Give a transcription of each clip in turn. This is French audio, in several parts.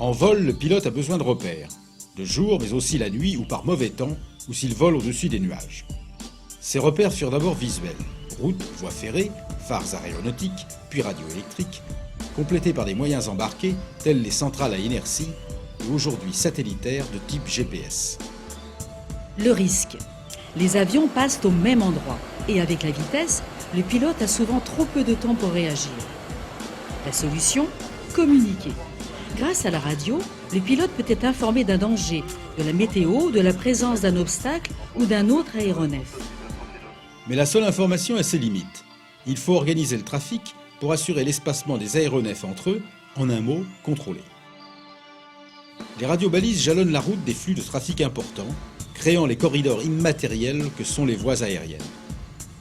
En vol, le pilote a besoin de repères, de jour mais aussi la nuit ou par mauvais temps ou s'il vole au-dessus des nuages. Ces repères furent d'abord visuels, routes, voies ferrées, phares aéronautiques, puis radioélectriques, complétés par des moyens embarqués tels les centrales à inertie et aujourd'hui satellitaires de type GPS. Le risque. Les avions passent au même endroit et avec la vitesse, le pilote a souvent trop peu de temps pour réagir. La solution ? Communiquer. Grâce à la radio, le pilote peut être informé d'un danger, de la météo, de la présence d'un obstacle ou d'un autre aéronef. Mais la seule information a ses limites. Il faut organiser le trafic pour assurer l'espacement des aéronefs entre eux, en un mot, contrôler. Les radiobalises jalonnent la route des flux de trafic importants, créant les corridors immatériels que sont les voies aériennes.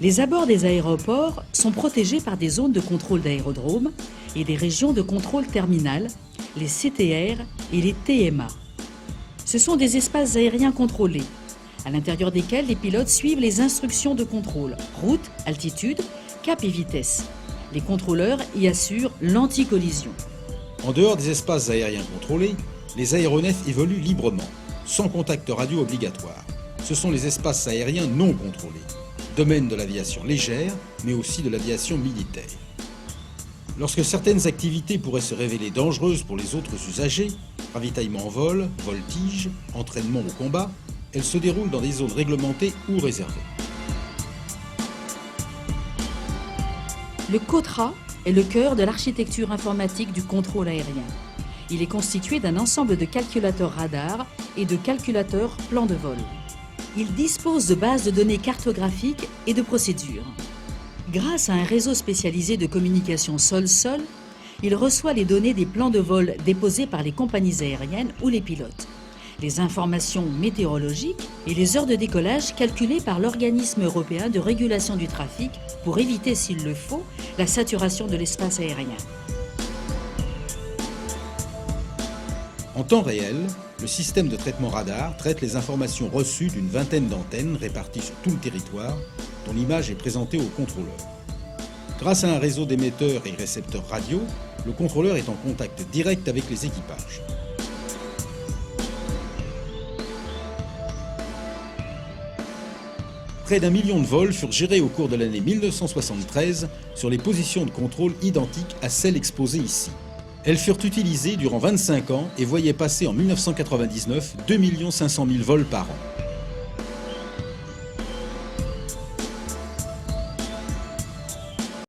Les abords des aéroports sont protégés par des zones de contrôle d'aérodrome et des régions de contrôle terminal, les CTR et les TMA. Ce sont des espaces aériens contrôlés, à l'intérieur desquels les pilotes suivent les instructions de contrôle, route, altitude, cap et vitesse. Les contrôleurs y assurent l'anti-collision. En dehors des espaces aériens contrôlés, les aéronefs évoluent librement, sans contact radio obligatoire. Ce sont les espaces aériens non contrôlés, domaine de l'aviation légère, mais aussi de l'aviation militaire. Lorsque certaines activités pourraient se révéler dangereuses pour les autres usagers, ravitaillement en vol, voltige, entraînement au combat, elles se déroulent dans des zones réglementées ou réservées. Le COTRA est le cœur de l'architecture informatique du contrôle aérien. Il est constitué d'un ensemble de calculateurs radars et de calculateurs plans de vol. Il dispose de bases de données cartographiques et de procédures. Grâce à un réseau spécialisé de communication sol-sol, il reçoit les données des plans de vol déposés par les compagnies aériennes ou les pilotes, les informations météorologiques et les heures de décollage calculées par l'organisme européen de régulation du trafic pour éviter, s'il le faut, la saturation de l'espace aérien. En temps réel, le système de traitement radar traite les informations reçues d'une vingtaine d'antennes réparties sur tout le territoire, dont l'image est présentée au contrôleur. Grâce à un réseau d'émetteurs et récepteurs radio, le contrôleur est en contact direct avec les équipages. Près d'1 million de vols furent gérés au cours de l'année 1973 sur les positions de contrôle identiques à celles exposées ici. Elles furent utilisées durant 25 ans et voyaient passer en 1999 2 500 000 vols par an.